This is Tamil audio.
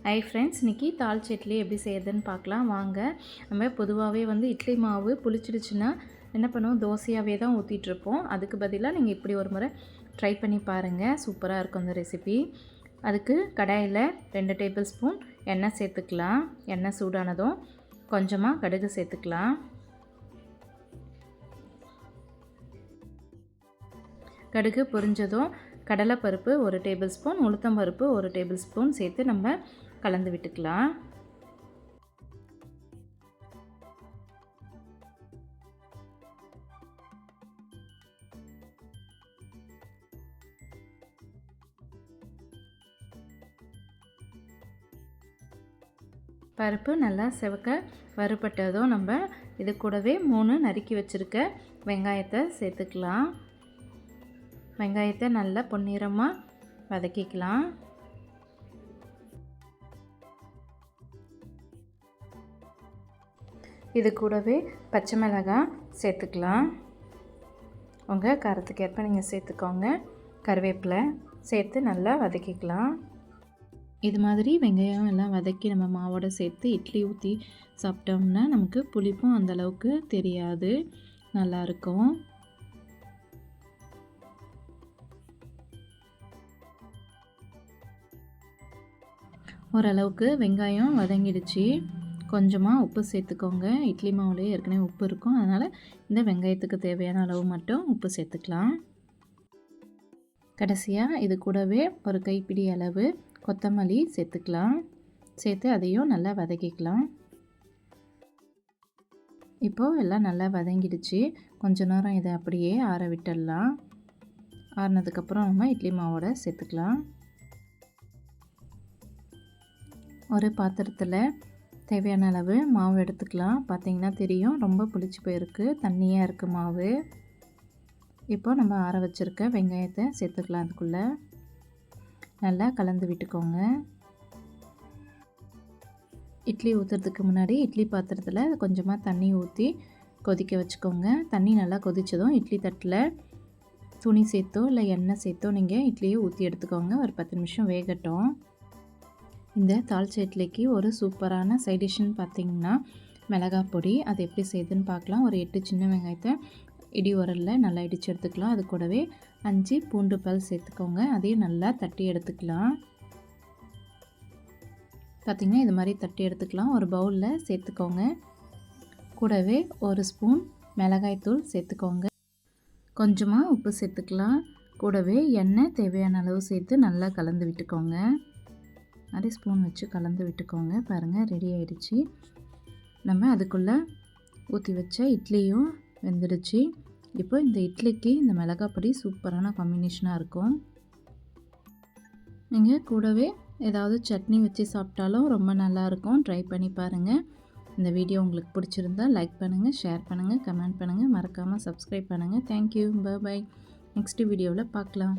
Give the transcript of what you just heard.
ஹை ஃப்ரெண்ட்ஸ், இன்றைக்கி தால்ச்சா இட்லி எப்படி செய்யறதுன்னு பார்க்கலாம் வாங்க. நம்ம பொதுவாகவே இட்லி மாவு புளிச்சிடுச்சுன்னா என்ன பண்ணுவோம், தோசையாகவே தான் ஊற்றிட்டுருப்போம். அதுக்கு பதிலாக நீங்கள் இப்படி ஒரு முறை ட்ரை பண்ணி பாருங்கள், சூப்பராக இருக்கும் இந்த ரெசிபி. அதுக்கு கடாயில் 2 டேபிள் ஸ்பூன் எண்ணெய் சேர்த்துக்கலாம். எண்ணெய் சூடானதும் கொஞ்சமாக கடுகு சேர்த்துக்கலாம். கடுகு பொரிஞ்சதும் கடலைப்பருப்பு 1 டேபிள் ஸ்பூன், உளுத்தம்பருப்பு 1 டேபிள் ஸ்பூன் சேர்த்து நம்ம கலந்து விட்டுக்கலாம். பருப்பு நல்லா செவக்க வறுபட்டதும் நம்ம இது கூடவே 3 நறுக்கி வச்சுருக்க வெங்காயத்தை சேர்த்துக்கலாம். வெங்காயத்தை நல்லா பொன்னிறமாக வதக்கிக்கலாம். இது கூடவே பச்சை மிளகாய் சேர்த்துக்கலாம். உங்கள் காரத்துக்கு ஏற்ப நீங்கள் சேர்த்துக்கோங்க. கருவேப்பிலை சேர்த்து நல்லா வதக்கிக்கலாம். இது மாதிரி வெங்காயம் எல்லாம் வதக்கி நம்ம மாவோடு சேர்த்து இட்லி ஊற்றி சாப்பிட்டோம்னா நமக்கு புளிப்பும் அந்தளவுக்கு தெரியாது, நல்லாயிருக்கும். ஓரளவுக்கு வெங்காயம் வதங்கிடுச்சு. கொஞ்சமாக உப்பு சேர்த்துக்கோங்க. இட்லி மாவுலேயே ஏற்கனவே உப்பு இருக்கும், அதனால் இந்த வெங்காயத்துக்கு தேவையான அளவு மட்டும் உப்பு சேர்த்துக்கலாம். கடைசியாக இது கூடவே ஒரு கைப்பிடி அளவு கொத்தமல்லி சேர்த்துக்கலாம். சேர்த்து அதையும் நல்லா வதக்கிக்கலாம். இப்போது எல்லாம் நல்லா வதங்கிடுச்சு. கொஞ்ச நேரம் இதை அப்படியே ஆற விட்டுடலாம். ஆறினதுக்கப்புறம் நம்ம இட்லி மாவோட சேர்த்துக்கலாம். ஒரு பாத்திரத்தில் தேவையான அளவு மாவு எடுத்துக்கலாம். பார்த்திங்கன்னா தெரியும், ரொம்ப புளிச்சு போயிருக்கு, தண்ணியாக இருக்குது மாவு. இப்போ நம்ம ஆற வச்சுருக்க வெங்காயத்தை சேர்த்துக்கலாம். அதுக்குள்ளே நல்லா கலந்து விட்டுக்கோங்க. இட்லி ஊற்றுறதுக்கு முன்னாடி இட்லி பாத்திரத்தில் கொஞ்சமாக தண்ணி ஊற்றி கொதிக்க வச்சுக்கோங்க. தண்ணி நல்லா கொதித்ததும் இட்லி தட்டில் துணி சேர்த்தோ இல்லை எண்ணெய் சேர்த்தோ நீங்கள் இட்லியை ஊற்றி எடுத்துக்கோங்க. ஒரு 10 நிமிஷம் வேகட்டும். இந்த தால்ச்சா இட்லிக்கு ஒரு சூப்பரான சைட் டிஷ்ஷுன்னு பார்த்திங்கன்னா மிளகாய் பொடி. அது எப்படி செய்யுதுன்னு பார்க்கலாம். ஒரு 8 சின்ன வெங்காயத்தை இடி உரலில் நல்லா இடித்து எடுத்துக்கலாம். அது கூடவே 5 பூண்டு பல் சேர்த்துக்கோங்க. அதையும் நல்லா தட்டி எடுத்துக்கலாம். பார்த்திங்கன்னா இது மாதிரி தட்டி எடுத்துக்கலாம். ஒரு பவுலில் சேர்த்துக்கோங்க. கூடவே 1 ஸ்பூன் மிளகாய்த்தூள் சேர்த்துக்கோங்க. கொஞ்சமாக உப்பு சேர்த்துக்கலாம். கூடவே எண்ணெய் தேவையான அளவு சேர்த்து நல்லா கலந்து விட்டுக்கோங்க. அரை ஸ்பூன் வச்சு கலந்து விட்டுக்கோங்க. பாருங்கள், ரெடி ஆகிடுச்சு. நம்ம அதுக்குள்ளே ஊற்றி வச்ச இட்லியும் வெந்துடுச்சு. இப்போ இந்த இட்லிக்கு இந்த மிளகாய் பொடி சூப்பரான காம்பினேஷனாக இருக்கும். நீங்கள் கூடவே ஏதாவது சட்னி வச்சு சாப்பிட்டாலும் ரொம்ப நல்லாயிருக்கும். ட்ரை பண்ணி பாருங்கள். இந்த வீடியோ உங்களுக்கு பிடிச்சிருந்தால் லைக் பண்ணுங்கள், ஷேர் பண்ணுங்கள், கமெண்ட் பண்ணுங்கள், மறக்காமல் சப்ஸ்கிரைப் பண்ணுங்கள். Thank you, by. நெக்ஸ்ட் வீடியோவில் பார்க்கலாம்.